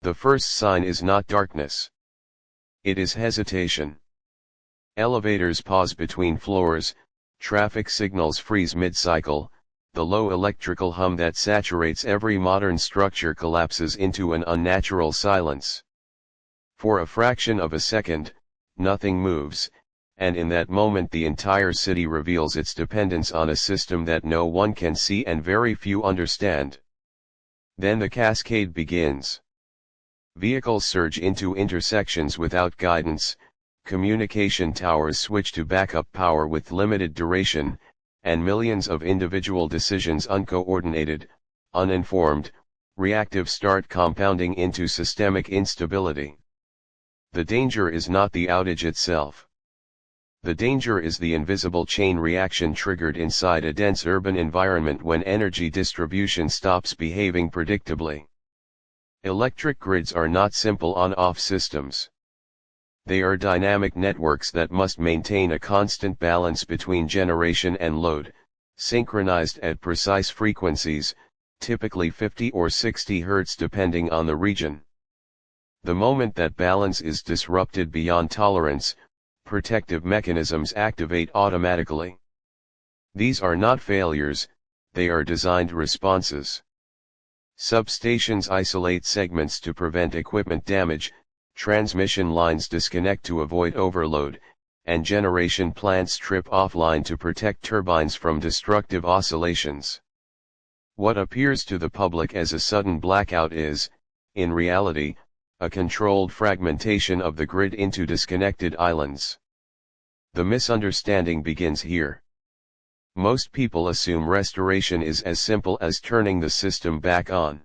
The first sign is not darkness. It is hesitation. Elevators pause between floors, traffic signals freeze mid-cycle, the low electrical hum that saturates every modern structure collapses into an unnatural silence. For a fraction of a second, nothing moves, and in that moment the entire city reveals its dependence on a system that no one can see and very few understand. Then the cascade begins. Vehicles surge into intersections without guidance, communication towers switch to backup power with limited duration, and millions of individual decisions uncoordinated, uninformed, reactive start compounding into systemic instability. The danger is not the outage itself. The danger is the invisible chain reaction triggered inside a dense urban environment when energy distribution stops behaving predictably. Electric grids are not simple on-off systems. They are dynamic networks that must maintain a constant balance between generation and load, synchronized at precise frequencies, typically 50 or 60 Hz depending on the region. The moment that balance is disrupted beyond tolerance, protective mechanisms activate automatically. These are not failures, they are designed responses. Substations isolate segments to prevent equipment damage, transmission lines disconnect to avoid overload, and generation plants trip offline to protect turbines from destructive oscillations. What appears to the public as a sudden blackout is, in reality, a controlled fragmentation of the grid into disconnected islands. The misunderstanding begins here. Most people assume restoration is as simple as turning the system back on.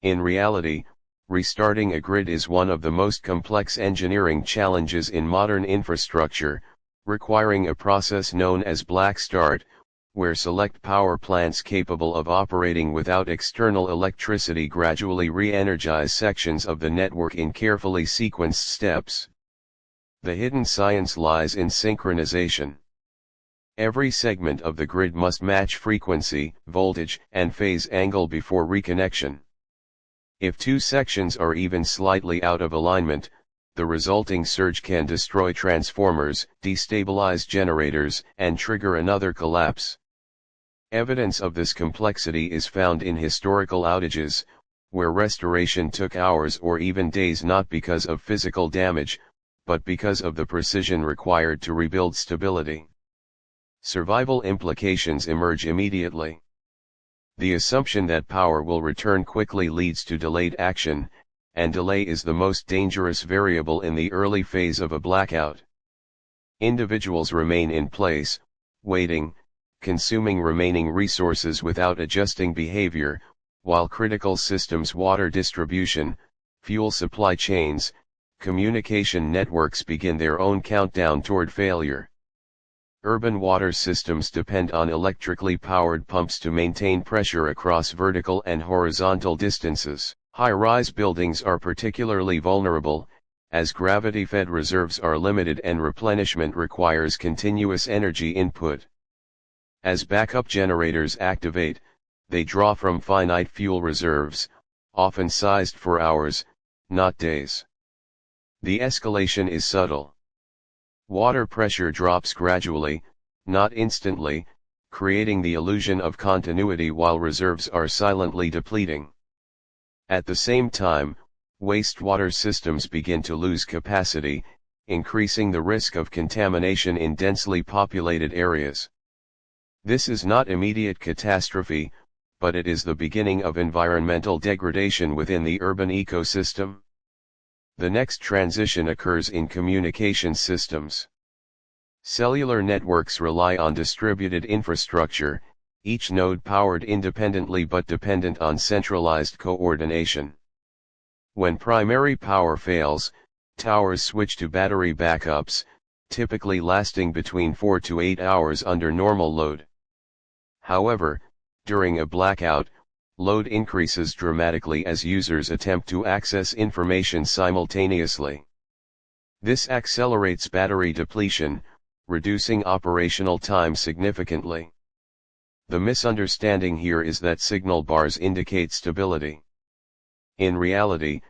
In reality, restarting a grid is one of the most complex engineering challenges in modern infrastructure, requiring a process known as black start, where select power plants capable of operating without external electricity gradually re-energize sections of the network in carefully sequenced steps. The hidden science lies in synchronization. Every segment of the grid must match frequency, voltage, and phase angle before reconnection. If two sections are even slightly out of alignment, the resulting surge can destroy transformers, destabilize generators, and trigger another collapse. Evidence of this complexity is found in historical outages, where restoration took hours or even days not because of physical damage, but because of the precision required to rebuild stability. Survival implications emerge immediately. The assumption that power will return quickly leads to delayed action, and delay is the most dangerous variable in the early phase of a blackout. Individuals remain in place, waiting, consuming remaining resources without adjusting behavior, while critical systems, water distribution, fuel supply chains, communication networks begin their own countdown toward failure. Urban water systems depend on electrically powered pumps to maintain pressure across vertical and horizontal distances. High-rise buildings are particularly vulnerable, as gravity-fed reserves are limited and replenishment requires continuous energy input. As backup generators activate, they draw from finite fuel reserves, often sized for hours, not days. The escalation is subtle. Water pressure drops gradually, not instantly, creating the illusion of continuity while reserves are silently depleting. At the same time, wastewater systems begin to lose capacity, increasing the risk of contamination in densely populated areas. This is not immediate catastrophe, but it is the beginning of environmental degradation within the urban ecosystem. The next transition occurs in communication systems. Cellular networks rely on distributed infrastructure, each node powered independently but dependent on centralized coordination. When primary power fails, towers switch to battery backups, typically lasting between 4 to 8 hours under normal load. However, during a blackout, load increases dramatically as users attempt to access information simultaneously. This accelerates battery depletion, reducing operational time significantly. The misunderstanding here is that signal bars indicate stability. In reality,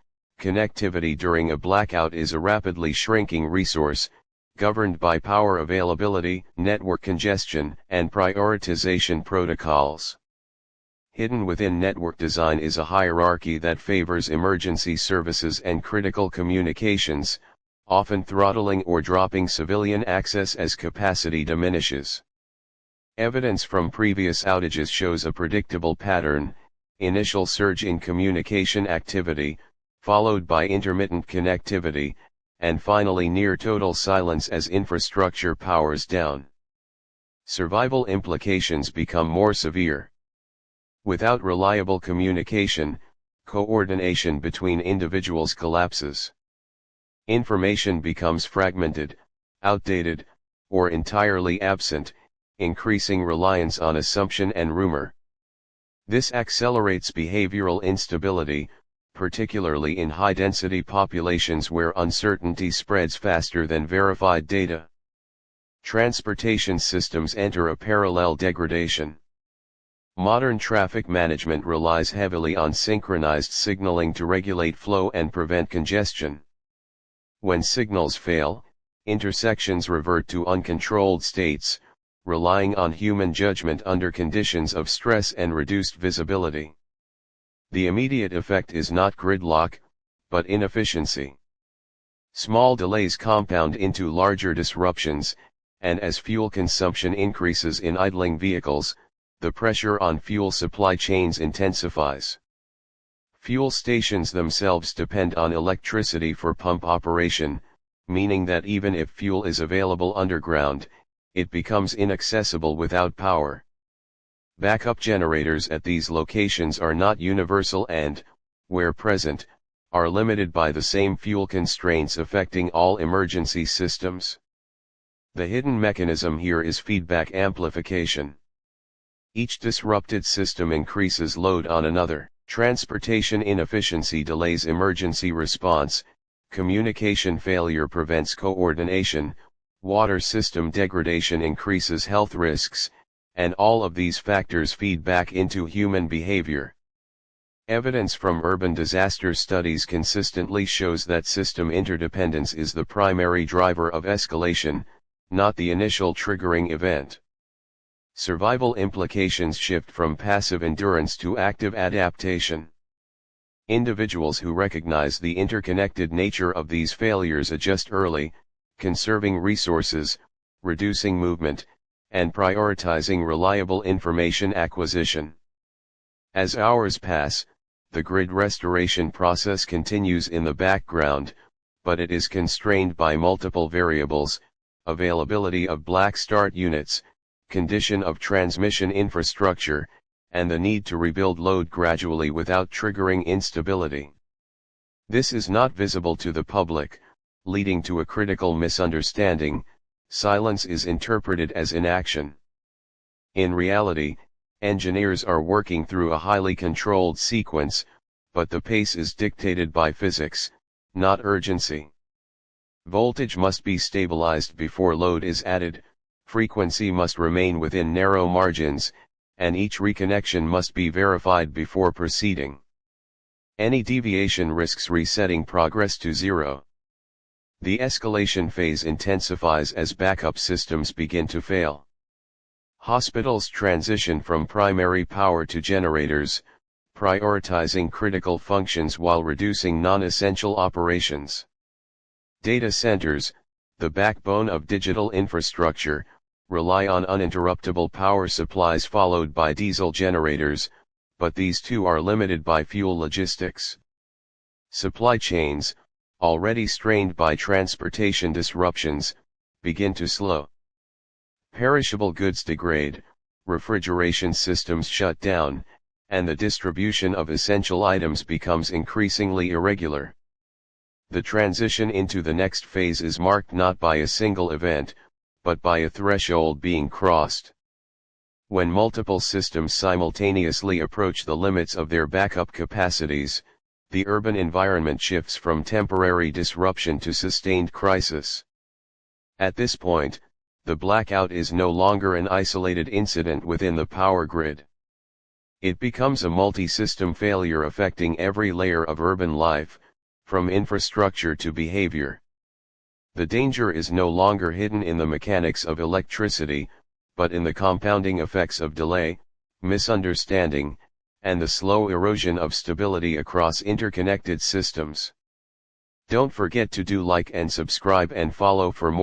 Connectivity during a blackout is a rapidly shrinking resource, governed by power availability, network congestion, and prioritization protocols. Hidden within network design is a hierarchy that favors emergency services and critical communications, often throttling or dropping civilian access as capacity diminishes. Evidence from previous outages shows a predictable pattern: initial surge in communication activity, followed by intermittent connectivity, and finally near total silence as infrastructure powers down. Survival implications become more severe. Without reliable communication, coordination between individuals collapses. Information becomes fragmented, outdated, or entirely absent, increasing reliance on assumption and rumor. This accelerates behavioral instability, particularly in high-density populations where uncertainty spreads faster than verified data. Transportation systems enter a parallel degradation. Modern traffic management relies heavily on synchronized signaling to regulate flow and prevent congestion. When signals fail, intersections revert to uncontrolled states, relying on human judgment under conditions of stress and reduced visibility. The immediate effect is not gridlock, but inefficiency. Small delays compound into larger disruptions, and as fuel consumption increases in idling vehicles, the pressure on fuel supply chains intensifies. Fuel stations themselves depend on electricity for pump operation, meaning that even if fuel is available underground, it becomes inaccessible without power. Backup generators at these locations are not universal and, where present, are limited by the same fuel constraints affecting all emergency systems. The hidden mechanism here is feedback amplification. Each disrupted system increases load on another. Transportation inefficiency delays emergency response, communication failure prevents coordination, water system degradation increases health risks, and all of these factors feed back into human behavior. Evidence from urban disaster studies consistently shows that system interdependence is the primary driver of escalation, not the initial triggering event. Survival implications shift from passive endurance to active adaptation. Individuals who recognize the interconnected nature of these failures adjust early, conserving resources, reducing movement, and prioritizing reliable information acquisition. As hours pass, the grid restoration process continues in the background, but it is constrained by multiple variables: availability of black start units, condition of transmission infrastructure, and the need to rebuild load gradually without triggering instability. This is not visible to the public, leading to a critical misunderstanding: silence is interpreted as inaction. In reality, engineers are working through a highly controlled sequence, but the pace is dictated by physics, not urgency. Voltage must be stabilized before load is added, frequency must remain within narrow margins, and each reconnection must be verified before proceeding. Any deviation risks resetting progress to zero. The escalation phase intensifies as backup systems begin to fail. Hospitals transition from primary power to generators, prioritizing critical functions while reducing non-essential operations. Data centers, the backbone of digital infrastructure, rely on uninterruptible power supplies followed by diesel generators, but these too are limited by fuel logistics. Supply chains, already strained by transportation disruptions, begin to slow. Perishable goods degrade, refrigeration systems shut down, and the distribution of essential items becomes increasingly irregular. The transition into the next phase is marked not by a single event, but by a threshold being crossed. When multiple systems simultaneously approach the limits of their backup capacities, the urban environment shifts from temporary disruption to sustained crisis. At this point, the blackout is no longer an isolated incident within the power grid. It becomes a multi-system failure affecting every layer of urban life, from infrastructure to behavior. The danger is no longer hidden in the mechanics of electricity, but in the compounding effects of delay, misunderstanding, and the slow erosion of stability across interconnected systems. Don't forget to do like and subscribe and follow for more.